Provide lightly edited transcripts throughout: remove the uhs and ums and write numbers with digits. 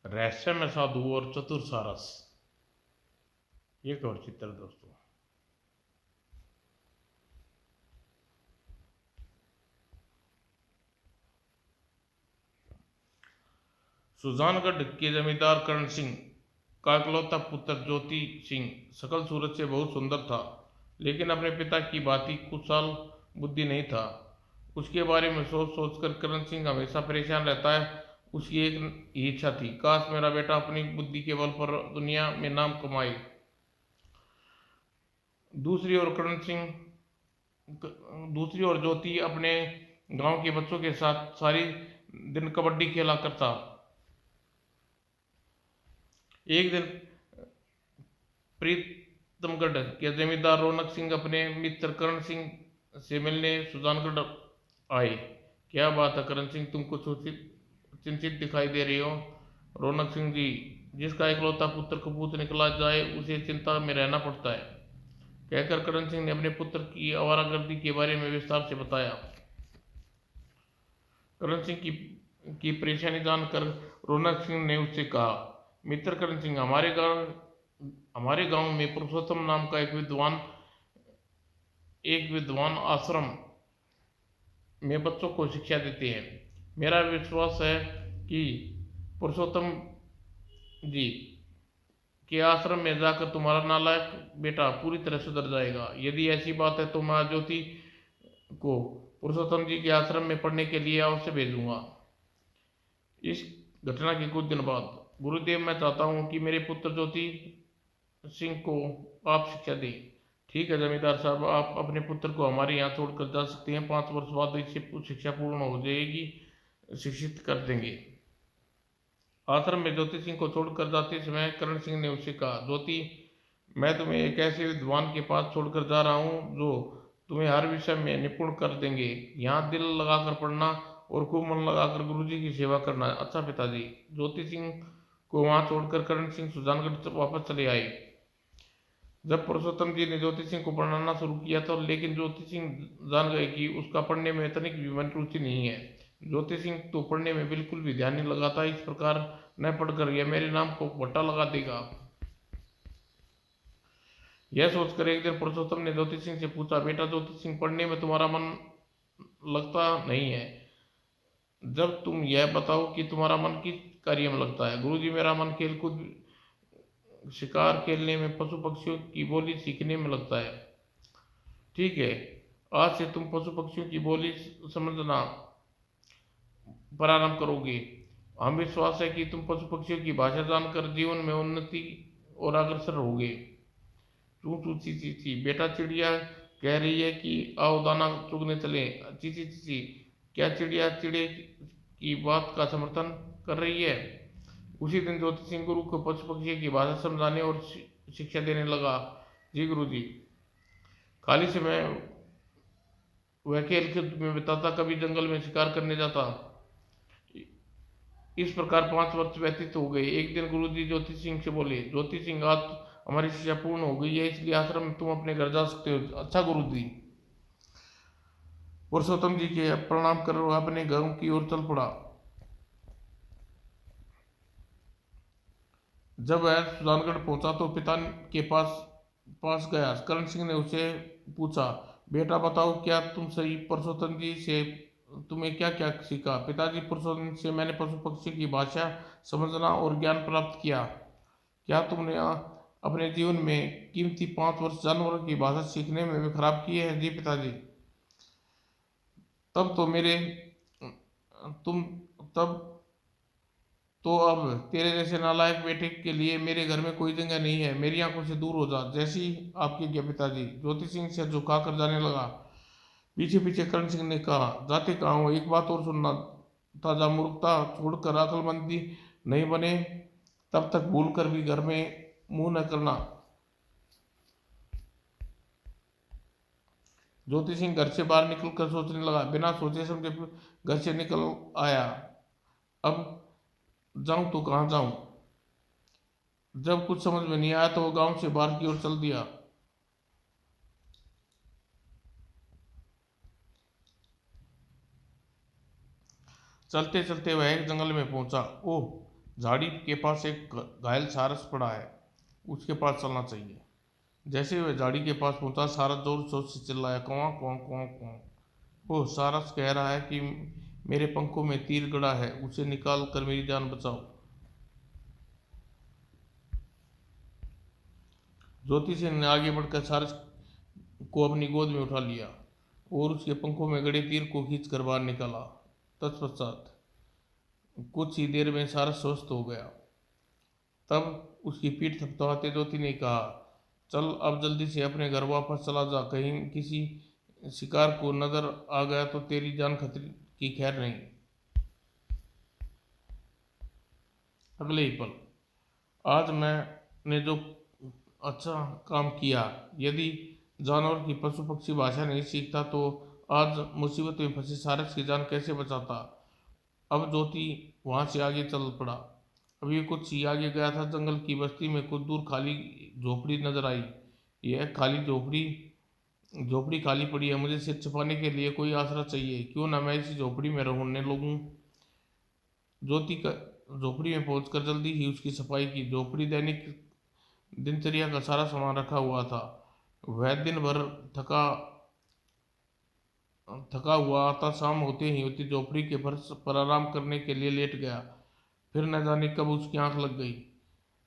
रहस्य में साधु और चतुर सारस। एक और चित्र दोस्तों। सुजानगढ़ के जमींदार करण सिंह का इकलौता पुत्र ज्योति सिंह सकल सूरत से बहुत सुंदर था, लेकिन अपने पिता की भांति कुशल बुद्धि नहीं था। उसके बारे में सोच सोचकर करण सिंह हमेशा परेशान रहता है। उसकी एक ही इच्छा थी, काश मेरा बेटा अपनी बुद्धि के बल पर दुनिया में नाम कमाए। दूसरी ओर करण सिंह दूसरी ओर ज्योति अपने गांव के बच्चों के साथ सारी दिन कबड्डी खेला करता। एक दिन प्रीतमगढ़ के जमींदार रौनक सिंह अपने मित्र करण सिंह से मिलने सुजानगढ़ आए। क्या बात है करण सिंह, तुम कुछ चिंतित दिखाई दे रही हो। रौनक सिंह जी, जिसका इकलौता पुत्र कपूत निकला जाए उसे चिंता में रहना पड़ता है, कहकर करण सिंह ने अपने पुत्र की आवारागर्दी के बारे में विस्तार से बताया। करण सिंह की परेशानी जानकर रौनक सिंह ने उससे कहा, मित्र करण सिंह, हमारे गांव में पुरुषोत्तम नाम का एक विद्वान आश्रम में बच्चों को शिक्षा देते हैं। मेरा विश्वास है कि पुरुषोत्तम जी के आश्रम में जाकर तुम्हारा नालायक बेटा पूरी तरह सुधर जाएगा। यदि ऐसी बात है तो मैं ज्योति को पुरुषोत्तम जी के आश्रम में पढ़ने के लिए अवश्य भेजूंगा। इस घटना के कुछ दिन बाद, गुरुदेव, मैं चाहता हूँ कि मेरे पुत्र ज्योति सिंह को आप शिक्षा दें। ठीक है जमींदार साहब, आप अपने पुत्र को हमारे यहाँ छोड़कर जा सकते हैं। 5 वर्ष बाद इससे शिक्षा पूर्ण हो जाएगी, शिक्षित कर देंगे। आश्रम में ज्योति सिंह को छोड़कर जाते समय करण सिंह ने उससे कहा, ज्योति, मैं तुम्हें एक ऐसे विद्वान के पास छोड़कर जा रहा हूँ जो तुम्हें हर विषय में निपुण कर देंगे। यहाँ दिल लगाकर पढ़ना और खूब मन लगाकर गुरुजी की सेवा करना। अच्छा पिताजी। ज्योति सिंह को वहां छोड़कर करण सिंह सुजानगढ़ वापस चले आए। जब पुरुषोत्तम जी ने ज्योति सिंह को पढ़ाना शुरू किया तो लेकिन ज्योति सिंह जान गए कि उसका पढ़ने में तनिक भी मन रुचि नहीं है। ज्योति सिंह तो पढ़ने में बिल्कुल भी ध्यान नहीं लगाता। इस प्रकार न पढ़कर यह मेरे नाम को बट्टा लगा देगा। यह सोचकर एक दिन पुरुषोत्तम ने ज्योति सिंह से पूछा, बेटा ज्योति सिंह, पढ़ने में तुम्हारा मन लगता नहीं है। जब तुम यह बताओ कि तुम्हारा मन किस कार्य में लगता है। गुरुजी, मेरा मन खेल कूद, शिकार खेलने में, पशु पक्षियों की बोली सीखने में लगता है। ठीक है, आज से तुम पशु पक्षियों की बोली समझना प्रारंभ करोगे। हम विश्वास है कि तुम पशु पक्षियों की भाषा जानकर जीवन में उन्नति और अग्रसर होगे। चू चू ची ची ची, बेटा चिड़िया कह रही है कि आओ दाना चुगने चले। ची ची ची ची, क्या चिड़िया चिड़े की बात का समर्थन कर रही है। उसी दिन ज्योति सिंह गुरु को पशु पक्षी की भाषा समझाने और शिक्षा देने लगा। जी गुरु जी। खाली समय वह खेल कूद में बिताता, कभी जंगल में शिकार करने जाता। इस प्रकार 5 वर्ष व्यतीत हो गए। एक दिन गुरु जी ज्योति सिंह से बोले, ज्योति सिंह, आज हमारी शिक्षा पूर्ण हो गई है, इसलिए आश्रम में तुम अपने घर जा सकते हो। अच्छा गुरु जी। पुरुषोत्तम जी के प्रणाम कर वह अपने घरों की ओर चल पड़ा। जब वह सुजानगढ़ पहुंचा तो पिता के पास गया। करण सिंह ने उसे पूछा, बेटा बताओ, क्या तुम सही पुरुषोत्तम जी से तुम्हें क्या क्या सीखा। पिताजी, पुरुषोत्तम से मैंने पशु पक्षी की भाषा समझना और ज्ञान प्राप्त किया। क्या तुमने अपने जीवन में कीमती 5 वर्ष जानवरों की भाषा सीखने में भी खराब किए हैं। जी पिताजी। तब तो मेरे तुम तब तो अब तेरे जैसे नालायक बेटे के लिए मेरे घर में कोई जगह नहीं है। मेरी आंखों से दूर हो जा। जैसी आपकी आज्ञा पिताजी। ज्योति सिंह से झुकाकर जाने लगा। पीछे पीछे करण सिंह ने कहा, जाते कहाँ हो, एक बात और सुनना, ताजा मूर्खता छोड़कर अक्लमंदी नहीं बने तब तक भूल कर भी घर में मुंह न करना। ज्योति सिंह घर से बाहर निकलकर सोचने लगा। बिना सोचे समझे घर से निकल आया। अब जाऊं तो कहाँ जाऊं। जब कुछ समझ में नहीं आया तो वो गांव से बाहर की ओर चल दिया। चलते चलते वह एक जंगल में पहुंचा। ओह, झाड़ी के पास एक घायल सारस पड़ा है, उसके पास चलना चाहिए। जैसे वह झाड़ी के पास पहुंचा, सारस जोर जोर से चिल्लाया, कौआ कौआ कौआ कौआ। वो सारस कह रहा है कि मेरे पंखों में तीर गड़ा है, उसे निकाल कर मेरी जान बचाओ। ज्योतिषी ने आगे बढ़कर सारस को अपनी गोद में उठा लिया और उसके पंखों में गड़े तीर को खींच कर बाहर निकाला। तत्पश्चात कुछ ही देर में सारस स्वस्थ हो गया। तब उसकी पीठ थपथपाते ज्योति ने कहा, चल अब जल्दी से अपने घर वापस चला जा, कहीं किसी शिकार को नजर आ गया तो तेरी जान खतरे की खैर नहीं। अगले ही पल, आज मैंने जो अच्छा काम किया, यदि जानवर की पशु पक्षी भाषा नहीं सीखता तो आज मुसीबत में फंसे सारस की जान कैसे बचाता। अब ज्योति वहां से आगे चल पड़ा। अभी कुछ ही आगे गया था, जंगल की बस्ती में कुछ दूर खाली झोपड़ी नजर आई। यह खाली झोपड़ी झोपड़ी खाली पड़ी है, मुझे सिर छिपाने के लिए कोई आसरा चाहिए, क्यों ना मैं इसी झोपड़ी में रहने लगूं। ज्योति का झोपड़ी में पहुंचकर जल्दी ही उसकी सफाई की। झोपड़ी दैनिक दिनचर्या का सारा सामान रखा हुआ था। वह दिन भर थका थका हुआ आता, शाम होते ही होती झोपड़ी के फर्श पर आराम करने के लिए लेट गया। फिर न जाने कब उसकी आंख लग गई।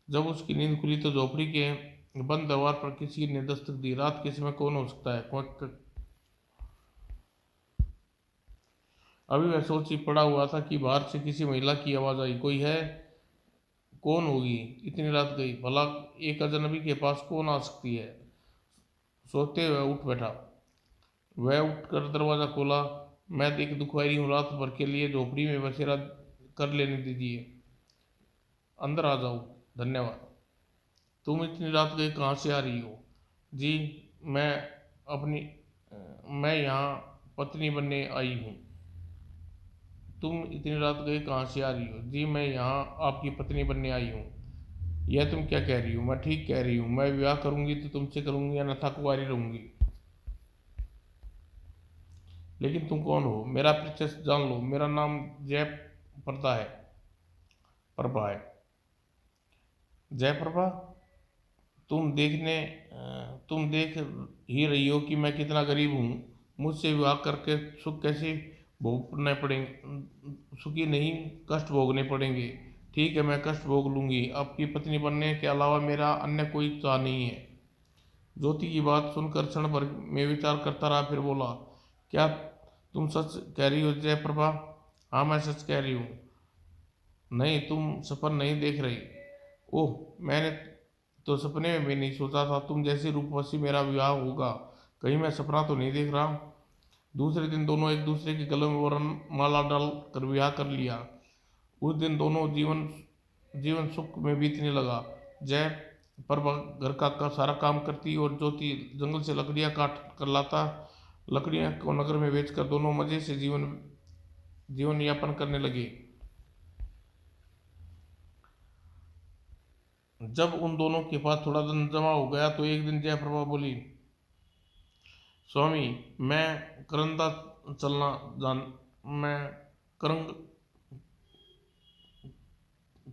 जब उसकी नींद खुली तो झोपड़ी के बंद दरवार पर किसी ने दस्तक दी। रात के समय कौन हो सकता है? अभी वह सोच ही पड़ा हुआ था कि बाहर से किसी महिला की आवाज आई, कोई है? कौन होगी? इतनी रात गई, भला एक अजनबी के पास कौन आ सकती है? सोते हुए उठ बैठा। वह उठकर दरवाजा खोला। मैं एक दुखवारी हूँ, रात भर के लिए झोपड़ी में बसेरा कर लेने दीजिए, अंदर आ जाओ। धन्यवाद। तुम इतनी रात गए कहाँ से आ रही हो? जी, मैं अपनी मैं यहाँ पत्नी बनने आई हूँ। तुम इतनी रात गए कहाँ से आ रही हो? जी, मैं यहाँ आपकी पत्नी बनने आई हूँ। यह तुम क्या कह रही हो? मैं ठीक कह रही हूँ। मैं विवाह करूंगी तो तुमसे करूंगी, या अन्यथा कुंवारी रहूंगी। लेकिन तुम कौन हो? मेरा परिचय जान लो। मेरा नाम जय प्रदा है प्रभा है। जयप्रभा, तुम देख ही रही हो कि मैं कितना गरीब हूँ। मुझसे विवाह करके सुख कैसे भोगने पड़ेंगे? सुखी नहीं, कष्ट भोगने पड़ेंगे। ठीक है, मैं कष्ट भोग लूंगी। आपकी पत्नी बनने के अलावा मेरा अन्य कोई चाह नहीं है। ज्योति की बात सुनकर क्षण भर में विचार करता रहा, फिर बोला, क्या तुम सच कह रही हो जयप्रभा? हाँ, मैं सच कह रही हूँ। नहीं, तुम सपन नहीं देख रही। ओह, मैंने तो सपने में भी नहीं सोचा था तुम जैसी रूपवती मेरा विवाह होगा। कहीं मैं सपना तो नहीं देख रहा? दूसरे दिन दोनों एक दूसरे के गले में वरण माला डाल कर विवाह कर लिया। उस दिन दोनों जीवन जीवन सुख में बीतने लगा। जय पर घर का सारा काम करती और ज्योति जंगल से लकड़ियां काट कर लाता। लकड़ियां को नगर में बेचकर दोनों मजे से जीवन जीवन यापन करने लगे। जब उन दोनों के पास थोड़ा धन जमा हो गया तो एक दिन जयप्रभा बोली, स्वामी, मैं करंदा चलना जान मैं करंग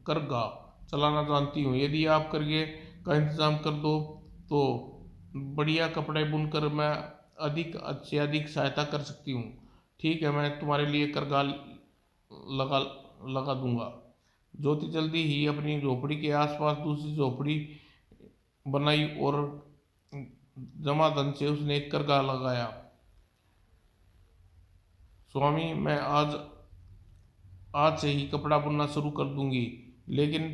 करगा चलाना जानती हूँ। यदि आप करगे का इंतजाम कर दो तो बढ़िया कपड़े बुनकर मैं अधिक से अधिक सहायता कर सकती हूँ। ठीक है, मैं तुम्हारे लिए करगा लगा लगा दूंगा। ज्योति जल्दी ही अपनी झोपड़ी के आसपास दूसरी झोपड़ी बनाई और जमा धन से उसने एक करगा लगाया। स्वामी, मैं आज आज से ही कपड़ा बुनना शुरू कर दूंगी, लेकिन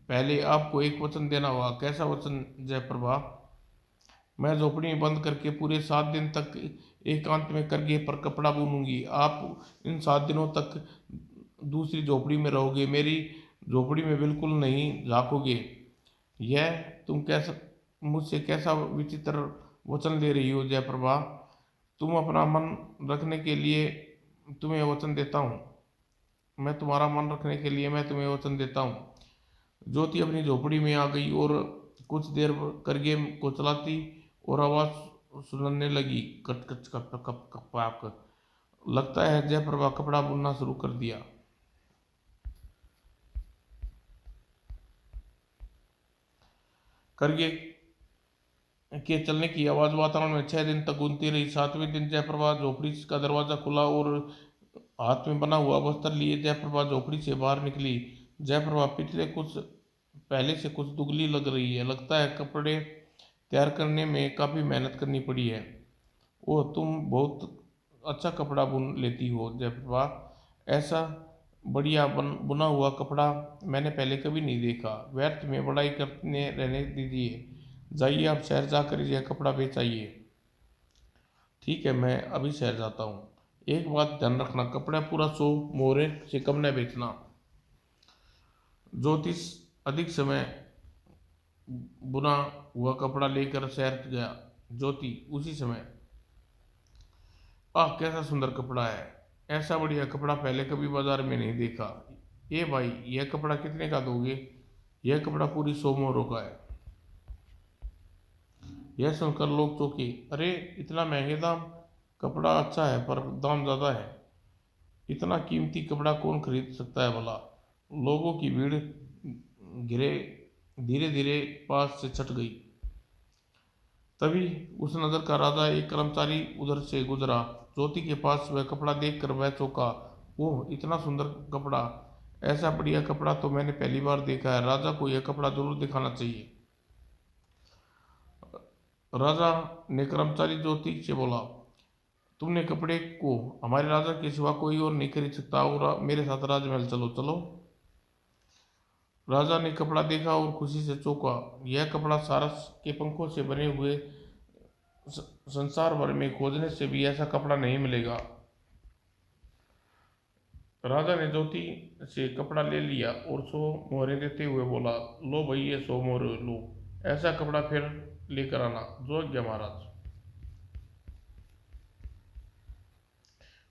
पहले आपको एक वचन देना होगा। कैसा वचन जयप्रभा? मैं झोपड़ी में बंद करके पूरे 7 दिन तक एकांत में करके पर कपड़ा बुनूंगी। आप इन 7 दिनों तक दूसरी झोपड़ी में रहोगे, मेरी झोपड़ी में बिल्कुल नहीं झांकोगे। यह तुम कैसा मुझसे कैसा विचित्र वचन ले रही हो जयप्रभा? तुम अपना मन रखने के लिए तुम्हें वचन देता हूँ। मैं तुम्हारा मन रखने के लिए मैं तुम्हें वचन देता हूँ। ज्योति अपनी झोपड़ी में आ गई और कुछ देर करगे को चलाती और आवाज सुनने लगी, कट कच कप कप कप कप। लगता है जयप्रभा कपड़ा बुनना शुरू कर दिया। करगे के चलने की आवाज़ वातावरण में 6 दिन तक गूंजती रही। 7वें दिन जयप्रभा झोपड़ी का दरवाजा खुला और हाथ में बना हुआ वस्त्र लिए जयप्रभा झोपड़ी से बाहर निकली। जयप्रभा पिछले कुछ पहले से कुछ दुबली लग रही है। लगता है कपड़े तैयार करने में काफ़ी मेहनत करनी पड़ी है। ओह, तुम बहुत अच्छा कपड़ा बुन लेती हो जयप्रभा। ऐसा बढ़िया बुना हुआ कपड़ा मैंने पहले कभी नहीं देखा। व्यर्थ में बड़ाई करने रहने दीजिए। जाइए, आप शहर जाकर यह कपड़ा बेच आइए। ठीक है, मैं अभी शहर जाता हूँ। एक बात ध्यान रखना, कपड़ा पूरा 100 मोहरे से कम न बेचना। ज्योतिष अधिक समय बुना हुआ कपड़ा लेकर शहर गया। ज्योति उसी समय, आह कैसा सुंदर कपड़ा है। ऐसा बढ़िया कपड़ा पहले कभी बाजार में नहीं देखा। ये भाई, यह कपड़ा कितने का दोगे? यह कपड़ा पूरी 100 मोहरों का है। यह सुनकर लोग चौंके। अरे, इतना महंगे दाम? कपड़ा अच्छा है पर दाम ज़्यादा है। इतना कीमती कपड़ा कौन खरीद सकता है भला? लोगों की भीड़ घिरे धीरे धीरे पास से छट गई। तभी उस नगर का राजा एक कर्मचारी उधर से गुजरा। ज्योति के पास वह कपड़ा देखकर वह चौंका। ओह, इतना सुंदर कपड़ा! ऐसा बढ़िया कपड़ा तो मैंने पहली बार देखा है। राजा को यह कपड़ा जरूर दिखाना चाहिए। राजा ने कर्मचारी ज्योति से बोला, तुमने कपड़े को हमारे राजा के सिवा कोई और नहीं खरीद सकता, और मेरे साथ राजमहल चलो चलो। राजा ने कपड़ा देखा और खुशी से चौंका। यह कपड़ा सारस के पंखों से बने हुए संसार भर में खोजने से भी ऐसा कपड़ा नहीं मिलेगा। राजा ने ज्योति से कपड़ा ले लिया और 100 मोहरें देते हुए बोला, लो भाई, ये 100 मोहरें लो। ऐसा कपड़ा फिर लेकर आना। जो आज्ञा महाराज।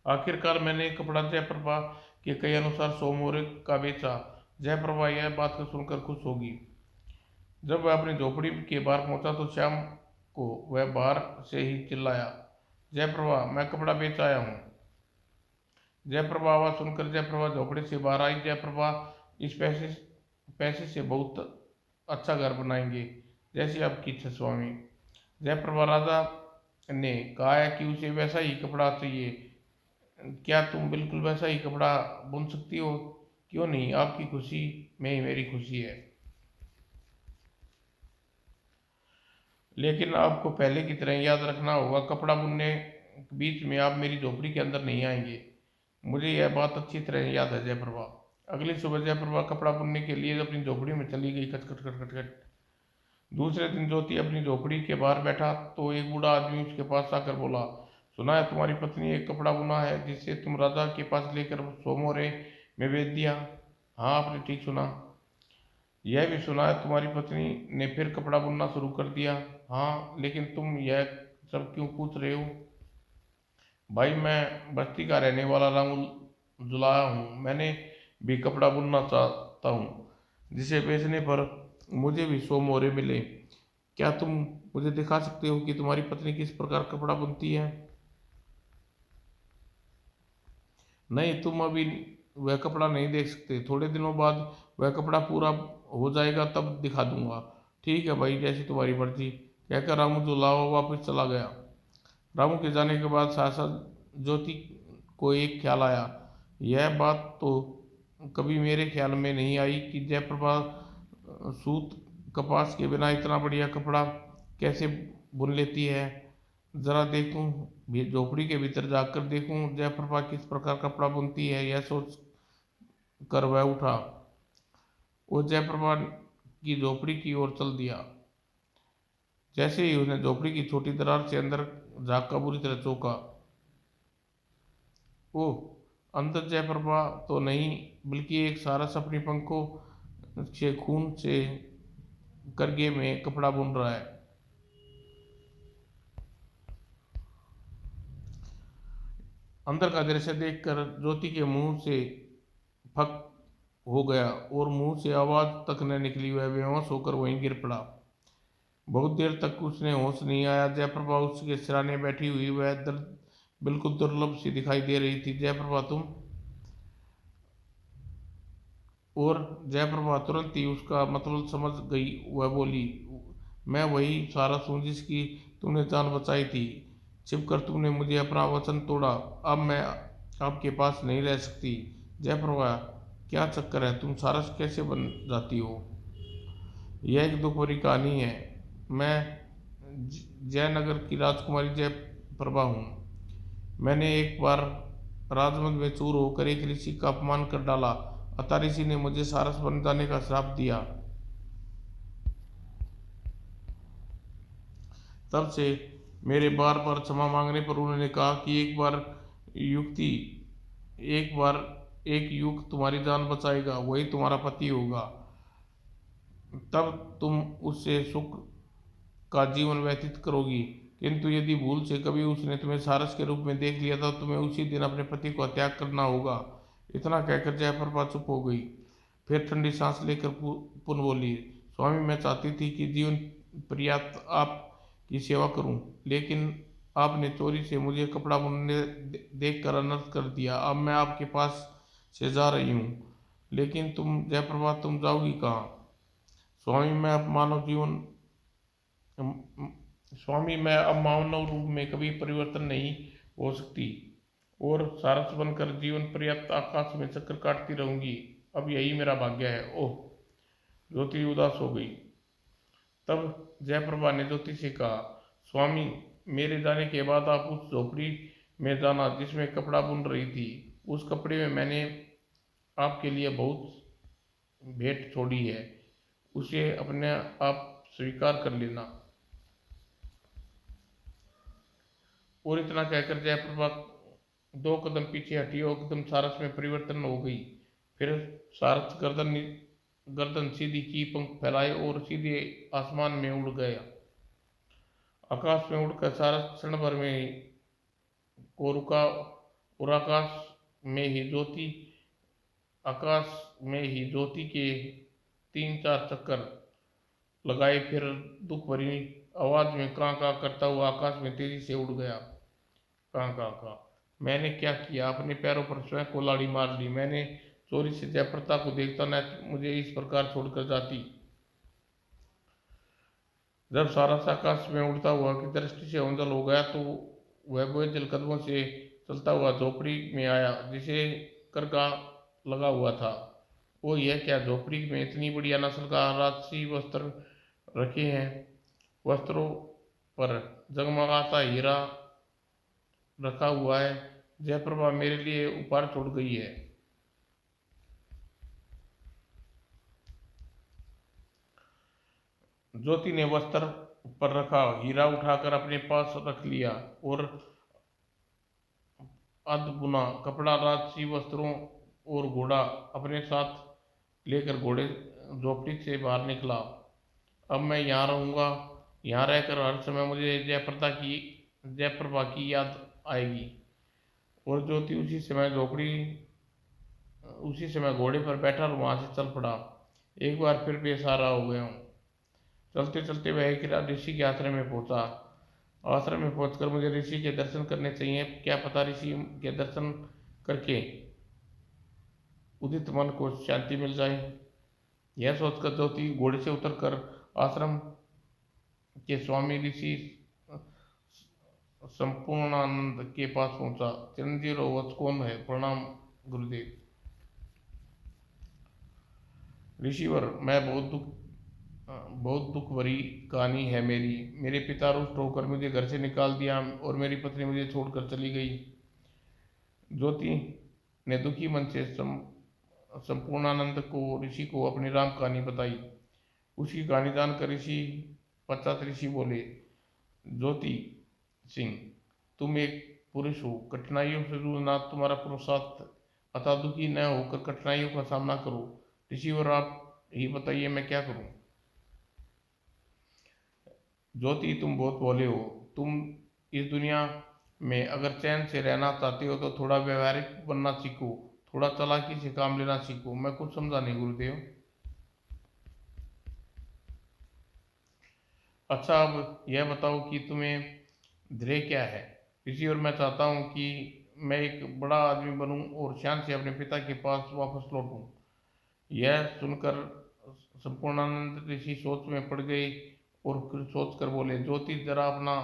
आखिरकार मैंने कपड़ा जयप्रभा के कई अनुसार 100 मोहरे का बेचा। जयप्रभा यह बात को सुनकर खुश होगी। जब वह अपनी झोपड़ी के बाहर पहुंचा तो शाम को वह बाहर से ही चिल्लाया, जयप्रभा, मैं कपड़ा बेच आया हूँ। जयप्रभा आवाज सुनकर जयप्रभा झोपड़ी से बाहर आई। जयप्रभा, इस पैसे पैसे से बहुत अच्छा घर बनाएंगे, जैसी आपकी इच्छा स्वामी। जयप्रभा, राजा ने कहा है कि उसे वैसा ही कपड़ा चाहिए। क्या तुम बिल्कुल वैसा ही कपड़ा बुन सकती हो? क्यों नहीं, आपकी खुशी में ही मेरी खुशी है। लेकिन आपको पहले की तरह याद रखना होगा, कपड़ा बुनने बीच में आप मेरी झोपड़ी के अंदर नहीं आएंगे। मुझे यह बात अच्छी तरह याद है जयप्रभा। अगली सुबह जयप्रभा कपड़ा बुनने के लिए अपनी झोपड़ी में चली गई। खट खट खट खट खट। दूसरे दिन ज्योति अपनी झोपड़ी के बाहर बैठा तो एक बूढ़ा आदमी उसके पास आकर बोला, सुना है तुम्हारी पत्नी एक कपड़ा बुना है जिसे तुम राजा के पास लेकर 100 मोहरे में बेच दिया। हाँ, आपने ठीक सुना। यह भी सुना है तुम्हारी पत्नी ने फिर कपड़ा बुनना शुरू कर दिया। हाँ, लेकिन तुम यह सब क्यों पूछ रहे हो? भाई, मैं बस्ती का रहने वाला रामू जुलाहा हूँ। मैंने भी कपड़ा बुनना चाहता हूँ जिसे बेचने पर मुझे भी 100 मोहरे मिले। क्या तुम मुझे दिखा सकते हो कि तुम्हारी पत्नी किस प्रकार कपड़ा बुनती है? नहीं, तुम अभी वह कपड़ा नहीं देख सकते। थोड़े दिनों बाद वह कपड़ा पूरा हो जाएगा, तब दिखा दूंगा। ठीक है भाई, जैसी तुम्हारी मर्जी, कहकर रामू जुलाहा वापस चला गया। रामू के जाने के बाद सहसा ज्योति को एक ख्याल आया। यह बात तो कभी मेरे ख्याल में नहीं आई कि जयप्रभा सूत कपास के बिना इतना बढ़िया कपड़ा कैसे बुन लेती है। जरा देखूं, भी झोपड़ी के भीतर जाकर देखूं जयप्रभा किस प्रकार कपड़ा बुनती है। यह सोच कर वह उठा और जयप्रभा की झोपड़ी की ओर चल दिया। जैसे ही उसने झोपड़ी की छोटी दरार से अंदर झाँका, बुरी तरह चौंका। ओह, अंदर जयप्रभा तो नहीं, बल्कि एक सारस अपनी पंखों से खून से करगे में कपड़ा बुन रहा है। अंदर का दृश्य देखकर ज्योति के मुंह से फक हो गया और मुंह से आवाज तक न निकली। वह बेहोश होकर वहीं गिर पड़ा। बहुत देर तक उसने होश नहीं आया। जयप्रभा उसके सिराने बैठी हुई, वह बिल्कुल दुर्लभ सी दिखाई दे रही थी। जयप्रभा, तुम? और जयप्रभा तुरंत ही उसका मतलब समझ गई। वह बोली, मैं वही सारस हूँ जिसकी तुमने जान बचाई थी। छिपकर तुमने मुझे अपना वचन तोड़ा। अब मैं आपके पास नहीं रह सकती। जयप्रभा, क्या चक्कर है? तुम सारस कैसे बन जाती हो? यह एक दुख भरी कहानी है। मैं जयनगर की राजकुमारी जयप्रभा हूँ। मैंने एक बार राजमहल में चूर होकर एक ऋषि का अपमान कर डाला। अतः ऋषि ने मुझे सारस बन जाने का श्राप दिया। तब से मेरे बार बार क्षमा मांगने पर उन्होंने कहा कि युक्ति एक बार एक युग तुम्हारी जान बचाएगा, वही तुम्हारा पति होगा। तब तुम उससे सुख का जीवन व्यतीत करोगी। किंतु यदि भूल से कभी उसने तुम्हें सारस के रूप में देख लिया तो तुम्हें उसी दिन अपने पति को त्याग करना होगा। इतना कहकर जयप्रभा चुप हो गई। फिर ठंडी सांस लेकर पुनः बोली, स्वामी, मैं चाहती थी कि जीवन पर्यंत आपकी सेवा करूं, लेकिन आपने चोरी से मुझे कपड़ा बुनने देख कर अनर्थ कर दिया। अब मैं आपके पास से जा रही हूँ, लेकिन तुम जयप्रभा, तुम जाओगी कहाँ? स्वामी, मैं अब मानव जीवन स्वामी, मैं अब मानव रूप में कभी परिवर्तन नहीं हो सकती और सारस बनकर जीवन पर्यंत आकाश में चक्कर काटती रहूंगी। अब यही मेरा भाग्य है। ओह! ज्योति उदास हो गई। तब जयप्रभा ने ज्योति से कहा, स्वामी, मेरे जाने के बाद आप उस झोपड़ी में जाना जिसमें कपड़ा बुन रही थी। उस कपड़े में मैंने आपके लिए बहुत भेंट छोड़ी है, उसे अपने आप स्वीकार कर लेना। और इतना कहकर जयप्रभा दो कदम पीछे हटी और एकदम सारस में परिवर्तन हो गई। फिर सारस गर्दन सीधी की, पंख फैलाए और सीधे आसमान में उड़ गया। आकाश में उड़कर सारस क्षण भर में को रुका और आकाश में ही ज्योति के 3-4 चक्कर लगाए। फिर दुख भरी आवाज में कां कां करता हुआ आकाश में तेजी से उड़ गया। कां कां कां। मैंने क्या किया? अपने पैरों पर स्वयं को लाड़ी मार ली। मैंने चोरी से जयप्रभा को देखता न मुझे इस प्रकार छोड़कर जाती। जब सारस आकाश में उड़ता हुआ की दृष्टि से ओंझल हो गया तो वह बोझल कदमों से चलता हुआ झोपड़ी में आया जिसे करगा लगा हुआ था। वो यह क्या, झोपड़ी में इतनी बढ़िया नस्ल का राजसी वस्त्र रखे हैं। वस्त्रों पर जगमगाता हीरा रखा हुआ है। जयप्रभा मेरे लिए उपहार छोड़ गई है। ज्योति ने वस्त्र पर रखा हीरा उठाकर अपने पास रख लिया और अधबुना कपड़ा, राजसी वस्त्रों और घोड़ा अपने साथ लेकर घोड़े झोपड़ी से बाहर निकला। अब मैं यहाँ रहूँगा। यहाँ रहकर हर समय मुझे जयप्रभा की याद आएगी। और ज्योति उसी समय घोड़े पर बैठा और वहां से चल पड़ा। एक बार फिर बेसहारा हो गया हूँ। चलते चलते वह एक ऋषि के आश्रम में पहुंचा। आश्रम में पहुंचकर मुझे ऋषि के दर्शन करने चाहिए। क्या पता ऋषि के दर्शन करके उदित मन को शांति मिल जाए। यह सोचकर ज्योति घोड़े से उतरकर आश्रम के स्वामी ऋषि संपूर्णानंद के पास पहुंचा। चिरंजीव वत्स, कौन है? प्रणाम गुरुदेव। ऋषिवर, मैं बहुत दुख भरी कहानी है मेरी। मेरे पिता रुष्ट होकर मुझे घर से निकाल दिया और मेरी पत्नी मुझे छोड़कर चली गई। ज्योति ने दुखी मन से संपूर्णानंद को ऋषि को अपनी राम कहानी बताई। उसकी कहानी जानकर पश्चात ऋषि बोले, ज्योति सिंह, तुम एक पुरुष हो, कठिनाइयों से जूझना तुम्हारा पुरुषार्थ। अतः दुखी न होकर कठिनाइयों का सामना करो। ऋषि, और आप ही बताइए मैं क्या करूं? ज्योति, तुम बहुत भोले हो। तुम इस दुनिया में अगर चैन से रहना चाहते हो तो थोड़ा व्यवहारिक बनना सीखो, थोड़ा चालाकी से काम लेना सीखो। मैं कुछ समझा नहीं गुरुदेव। अच्छा, अब यह बताओ कि तुम्हें ध्येय क्या है? ऋषि, और मैं चाहता हूँ कि मैं एक बड़ा आदमी बनूं और शान से अपने पिता के पास वापस लौटूं। यह सुनकर संपूर्णानंद ऋषि सोच में पड़ गए और फिर सोच कर बोले, ज्योति जरा अपना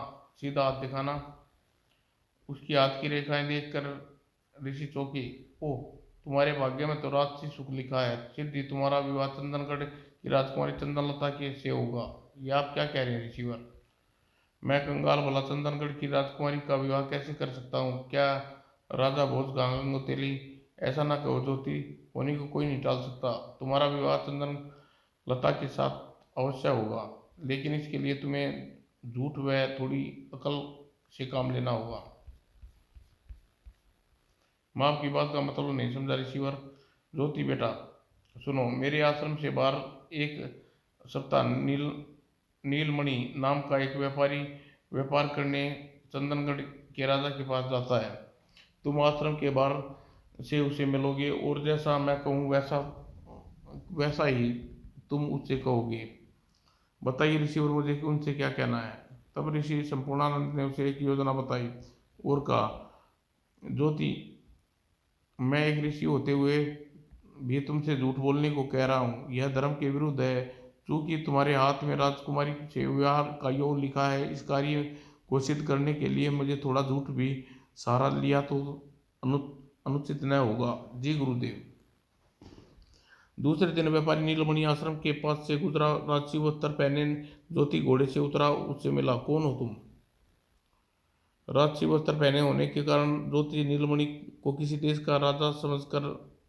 सीधा हाथ दिखाना। उसकी हाथ की रेखाएं देखकर ऋषि चौंके। ओह, तुम्हारे भाग्य में तो राजसी सुख लिखा है। सिद्धि, तुम्हारा विवाह चंदनगढ़ की राजकुमारी चंदनलता के से होगा। ये आप क्या कह रहे हैं ऋषिवर? मैं कंगाल भला चंदनगढ़ की राजकुमारी का विवाह कैसे कर सकता हूँ? क्या राजा भोज गांगुतिली? ऐसा ना कहो ज्योति, होने को कोई नहीं टाल सकता। तुम्हारा विवाह चंदन लता के साथ अवश्य होगा, लेकिन इसके लिए तुम्हें झूठ व थोड़ी अकल से काम लेना होगा। माँ आपकी बात का मतलब नहीं समझा ऋषिवर। ज्योति बेटा सुनो, मेरे आश्रम से बाहर एक सप्ताह नीलमणि नाम का एक व्यापारी व्यापार करने चंदनगढ़ के राजा के पास जाता है। तुम आश्रम के बाहर से उसे मिलोगे और जैसा मैं कहूँ वैसा वैसा ही तुम उससे कहोगे। बताइए ऋषिवर, मुझे कि उनसे क्या कहना है। तब ऋषि संपूर्णानंद ने उसे एक योजना बताई और कहा, ज्योति, मैं एक ऋषि होते हुए भी तुमसे झूठ बोलने को कह रहा हूँ। यह धर्म के विरुद्ध है। चूंकि तुम्हारे हाथ में राजकुमारी से विवाह का योग लिखा है, इस कार्य को सिद्ध करने के लिए मुझे थोड़ा झूठ भी सहारा लिया तो अनु अनुचित न होगा। जी गुरुदेव। दूसरे दिन व्यापारी नीलमणि आश्रम के पास से गुजरा। राजसी वस्त्र पहने ज्योति घोड़े से उतरा, उससे मिला। कौन हो तुम? राजसी वस्त्र पहने होने के कारण ज्योति नीलमणि को किसी देश का राजा समझकर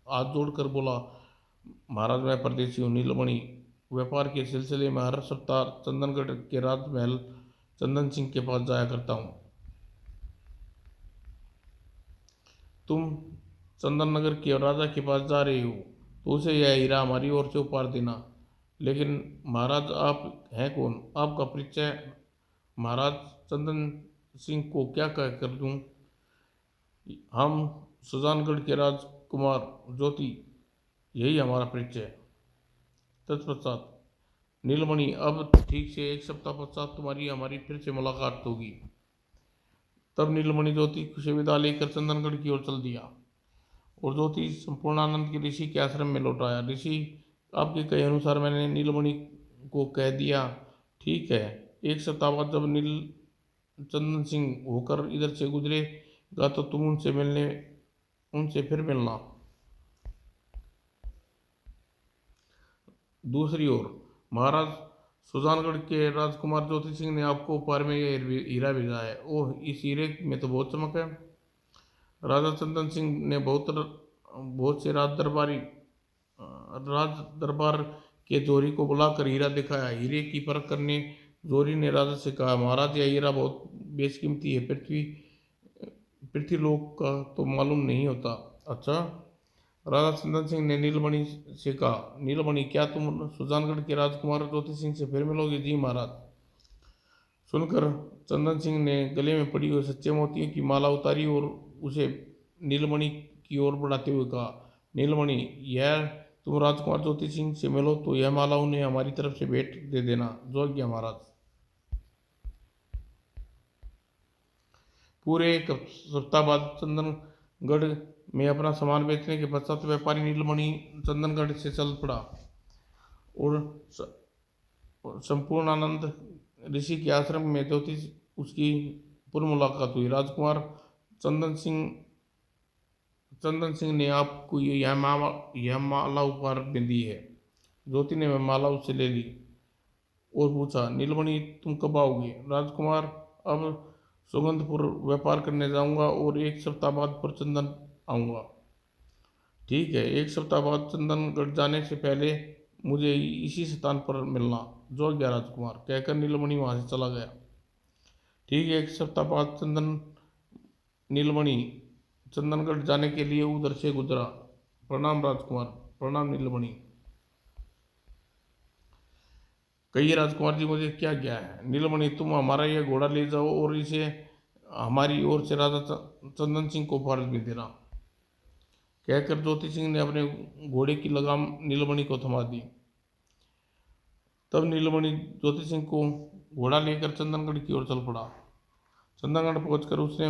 हाथ जोड़कर बोला, महाराज, मैं परदेशी हूँ नीलमणि। व्यापार के सिलसिले में हर सप्ताह चंदनगढ़ के राजमहल चंदन सिंह के पास जाया करता हूँ। तुम चंदन नगर के राजा के पास जा रही हो तो उसे यह हीरा हमारी ओर से उपहार देना। लेकिन महाराज, आप हैं कौन? आपका परिचय महाराज चंदन सिंह को क्या कह कर दूं? हम सुजानगढ़ के राजकुमार ज्योति, यही हमारा परिचय। तत्पश्चात, नीलमणि, अब ठीक से एक सप्ताह पश्चात तुम्हारी हमारी फिर से मुलाकात होगी। तब नीलमणि ज्योति से विदा लेकर चंदनगढ़ की ओर चल दिया और ज्योति संपूर्णानंद के ऋषि के आश्रम में लौट आया। ऋषि, आपके कहे अनुसार मैंने नीलमणि को कह दिया। ठीक है, एक सप्ताह बाद जब नील चंदन सिंह होकर इधर से गुजरेगा तो तुम उनसे फिर मिलना। दूसरी ओर, महाराज सुजानगढ़ के राजकुमार ज्योति सिंह ने आपको उपहार में यह हीरा भेजा है। ओह, इस हीरे में तो बहुत चमक है। राजा चंदन सिंह ने बहुत से राज दरबार के जोरी को बुलाकर हीरा दिखाया। हीरे की परख करने जोरी ने राजा से कहा, महाराज, यह हीरा बहुत बेशकीमती है। पृथ्वीलोक का तो मालूम नहीं होता। अच्छा। राजा चंदन सिंह ने नीलमणि से कहा, नीलमणि, क्या तुम सुजानगढ़ के राजकुमार ज्योति सिंह से फिर मिलोगे? जी महाराज। सुनकर चंदन सिंह ने गले में पड़ी हुई सच्चे मोतियों की माला उतारी और उसे नीलमणि की ओर बढ़ाते हुए कहा, नीलमणि, यह तुम राजकुमार ज्योति सिंह से मिलो तो यह माला उन्हें हमारी तरफ से भेंट दे देना। जो आज्ञा महाराज। पूरे एक सप्ताह बाद चंदनगढ़ में अपना सामान बेचने के पश्चात व्यापारी नीलमणि चंदनगढ़ से चल पड़ा और संपूर्णानंद ऋषि के आश्रम में ज्योति उसकी पुनः मुलाकात हुई। राजकुमार चंदन सिंह ने आपको यह माला उपहार में दी है। ज्योति ने वह माला उससे ले ली और पूछा, नीलमणि, तुम कब आओगे? राजकुमार, अब सुगंधपुर व्यापार करने जाऊंगा और एक सप्ताह बाद फिर चंदन आऊंगा। ठीक है, एक सप्ताह बाद चंदनगढ़ जाने से पहले मुझे इसी स्थान पर मिलना। जो गया राजकुमार, कहकर नीलमणि वहां से चला गया। ठीक है, एक सप्ताह बाद नीलमणि चंदनगढ़ जाने के लिए उधर से गुजरा। प्रणाम राजकुमार। प्रणाम नीलमणि। कहिए राजकुमार जी, मुझे क्या क्या है? नीलमणि, तुम हमारा यह घोड़ा ले जाओ और इसे हमारी ओर से राजा चंदन सिंह को उपहार में देना। कहकर ज्योति सिंह ने अपने घोड़े की लगाम नीलमणि को थमा दी। तब नीलमणि ज्योति सिंह को घोड़ा लेकर चंदनगढ़ की ओर चल पड़ा। चंदनगढ़ पहुंचकर उसने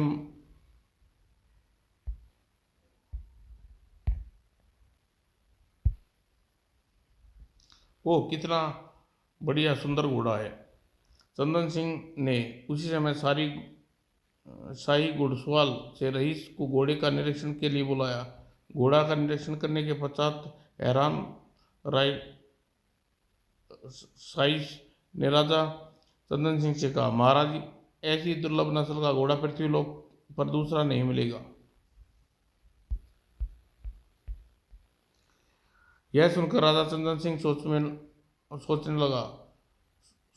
ओ, कितना बढ़िया सुंदर घोड़ा है। चंदन सिंह ने उसी समय शाही घुड़सवार से रईस को घोड़े का निरीक्षण के लिए बुलाया। घोड़ा का निरीक्षण करने के पश्चात हैरान राय साइस ने राजा चंदन सिंह से कहा, महाराज, ऐसी दुर्लभ नस्ल का घोड़ा पृथ्वीलोक पर दूसरा नहीं मिलेगा। यह सुनकर राजा चंदन सिंह सोचने लगा,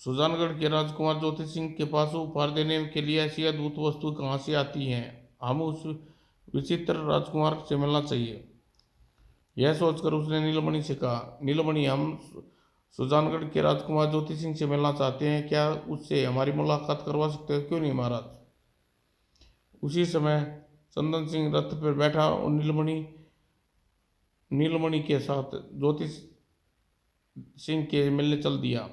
सुजानगढ़ के राजकुमार ज्योति सिंह के पास उपहार देने के लिए ऐसी अद्भुत वस्तु कहाँ से आती हैं? हम उस विचित्र राजकुमार से मिलना चाहिए। यह सोचकर उसने नीलमणि से कहा, नीलमणि, हम सुजानगढ़ के राजकुमार ज्योति सिंह से मिलना चाहते हैं, क्या उससे हमारी मुलाकात करवा सकते हो? क्यों नहीं महाराज। उसी समय चंदन सिंह रथ पर बैठा और नीलमणि के साथ ज्योति सिंह के मिलने चल दिया।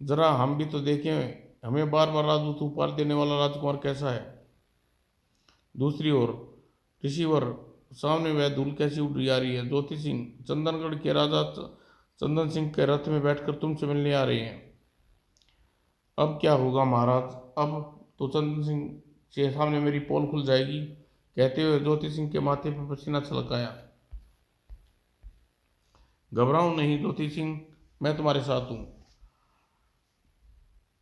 जरा हम भी तो देखें, हमें बार बार राजदूत उपहार देने वाला राजकुमार कैसा है। दूसरी ओर ऋषिवर, सामने वह धूल कैसी उड़ आ रही है? ज्योति सिंह चंदनगढ़ के राजा चंदन सिंह के रथ में बैठकर तुमसे मिलने आ रहे हैं। अब क्या होगा महाराज? अब तो चंदन सिंह के सामने मेरी पोल खुल जाएगी। कहते हुए ज्योति सिंह के माथे पर पसीना छलक आया। घबराओ नहीं ज्योति सिंह, मैं तुम्हारे साथ हूँ।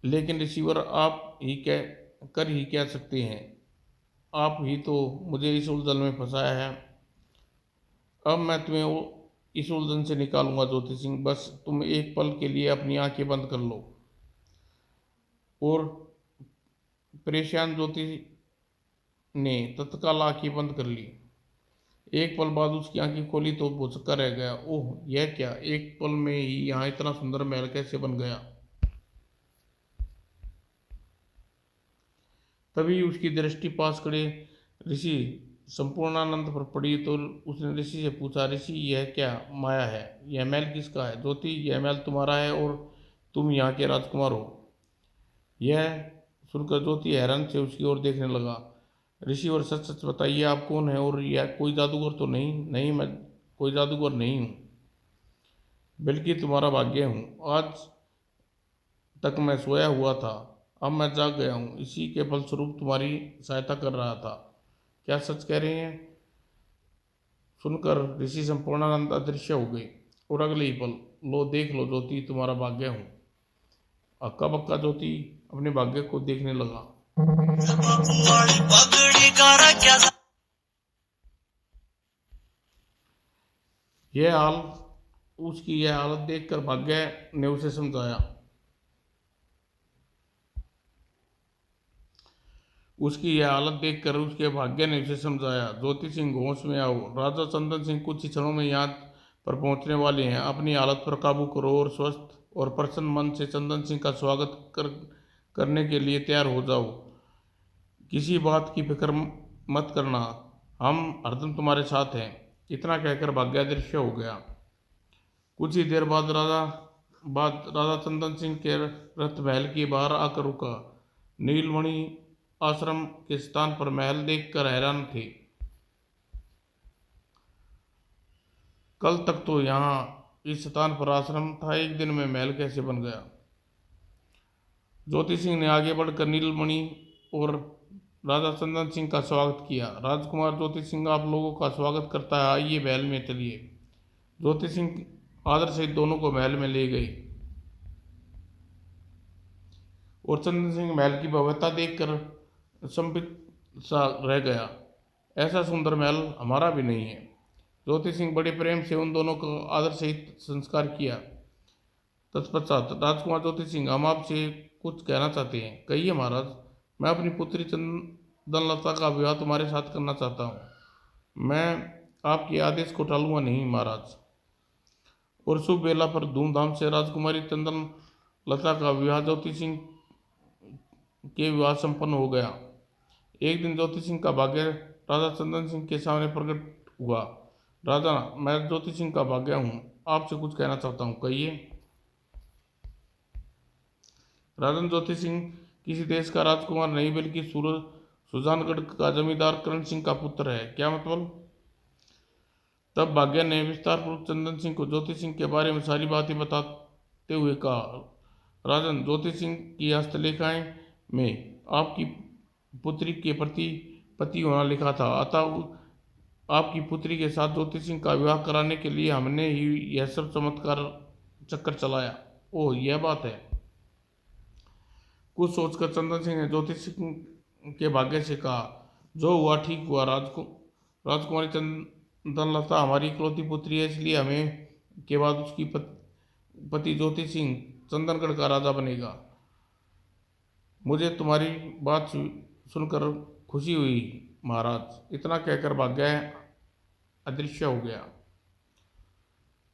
लेकिन ऋषिवर, आप ही कह सकते हैं, आप ही तो मुझे इस उलझन में फंसाया है। अब मैं तुम्हें इस उलझन से निकालूंगा ज्योति सिंह, बस तुम एक पल के लिए अपनी आंखें बंद कर लो। और परेशान ज्योति ने तत्काल आंखें बंद कर ली। एक पल बाद उसकी आंखें खोली तो भौचक्का रह गया। ओह, यह क्या! एक पल में ही यहाँ इतना सुंदर महल कैसे बन गया? तभी उसकी दृष्टि पास खड़े ऋषि संपूर्णानंद पर पड़ी तो उसने ऋषि से पूछा, ऋषि, यह क्या माया है? यह महल किसका है? ज्योति, यह महल तुम्हारा है और तुम यहाँ के राजकुमार हो। यह सुनकर ज्योति हैरान से उसकी ओर देखने लगा। ऋषि, और सच सच बताइए, आप कौन है? और यह कोई जादूगर तो नहीं? नहीं, मैं कोई जादूगर नहीं हूँ, बल्कि तुम्हारा भाग्य हूँ। आज तक मैं सोया हुआ था, अब मैं जाग गया हूँ। इसी के फलस्वरूप तुम्हारी सहायता कर रहा था। क्या सच कह रहे हैं? सुनकर ऋषि संपूर्णानंद अदृश्य हो गए और अगले ही पल, लो देख लो ज्योति, तुम्हारा भाग्य हूँ। अक्का बक्का ज्योति अपने भाग्य को देखने लगा। यह हालत देखकर भाग्य ने उसे समझाया। उसके भाग्य ने उसे समझाया, ज्योति सिंह, होश में आओ। राजा चंदन सिंह कुछ ही क्षणों में यहाँ पर पहुंचने वाले हैं। अपनी हालत पर काबू करो और स्वस्थ और प्रसन्न मन से चंदन सिंह का स्वागत करने के लिए तैयार हो जाओ। किसी बात की फिक्र मत करना, हम हरदम तुम्हारे साथ हैं। इतना कहकर भाग्य अदृश्य हो गया। कुछ ही देर बाद राजा चंदन सिंह के रथ महल के बाहर आकर रुका। नीलमणि आश्रम के स्थान पर महल देखकर हैरान थे। कल तक तो यहाँ इस स्थान पर आश्रम था, एक दिन में महल कैसे बन गया? ज्योति सिंह ने आगे बढ़कर नीलमणि और राजा चंदन सिंह का स्वागत किया। राजकुमार ज्योति सिंह आप लोगों का स्वागत करता है, आइए महल में चलिए। ज्योति सिंह आदर से दोनों को महल में ले गए और चंदन सिंह महल की भव्यता देखकर संबित सा रह गया। ऐसा सुंदर महल हमारा भी नहीं है। ज्योति सिंह बड़े प्रेम से उन दोनों को आदर सहित संस्कार किया। तत्पश्चात राजकुमार ज्योति सिंह, हम आपसे कुछ कहना चाहते हैं। कहिए महाराज। मैं अपनी पुत्री चंदनलता का विवाह तुम्हारे साथ करना चाहता हूँ। मैं आपके आदेश को टालूंगा नहीं महाराज। और शुभ बेला पर धूमधाम से राजकुमारी चंदनलता का विवाह ज्योति सिंह के विवाह संपन्न हो गया। एक दिन ज्योति सिंह का भाग्य राजा चंदन सिंह के सामने प्रकट हुआ। राजा, मैं ज्योति सिंह का भाग्य हूँ, आपसे कुछ कहना चाहता हूँ, कहिए। राजन ज्योति सिंह किसी देश का राजकुमार नहीं, बल्कि सुजानगढ़ का जमींदार करण सिंह का पुत्र है। क्या मतलब? तब भाग्य ने विस्तार पूर्वक चंदन सिंह को ज्योति सिंह के बारे में सारी बातें बताते हुए कहा। राजन, ज्योति सिंह की हस्तलेखाएं में आपकी पुत्री के प्रति पति होना लिखा था, अतः आपकी पुत्री के साथ ज्योति सिंह का विवाह कराने के लिए हमने ही यह सब चमत्कार चक्कर चलाया। ओह, यह बात है। कुछ सोचकर चंदन सिंह ने ज्योति सिंह के भाग्य से कहा, जो हुआ ठीक हुआ। राजकुमारी चंदनलता हमारी इकलौती पुत्री है, इसलिए हमें के बाद उसकी पति ज्योति सिंह चंदनगढ़ का राजा बनेगा। मुझे तुम्हारी बात सुनकर खुशी हुई महाराज। इतना कहकर भाग्य अदृश्य हो गया।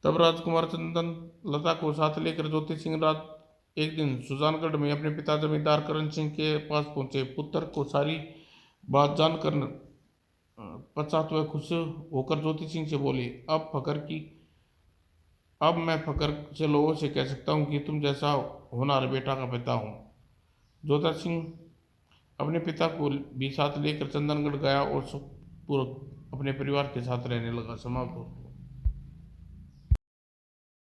तब राजकुमार चंदन लता को साथ लेकर ज्योति सिंह राज एक दिन सुजानगढ़ में अपने पिता जमींदार करण सिंह के पास पहुंचे। पुत्र को सारी बात जानकर पश्चात वह खुश होकर ज्योति सिंह से बोले, अब मैं फकर से लोगों से कह सकता हूँ कि तुम जैसा होनहार बेटा का पिता हूँ। ज्योति सिंह अपने पिता को भी साथ लेकर चंदनगढ़ गया और पूरा अपने परिवार के साथ रहने लगा। समाप्त हो।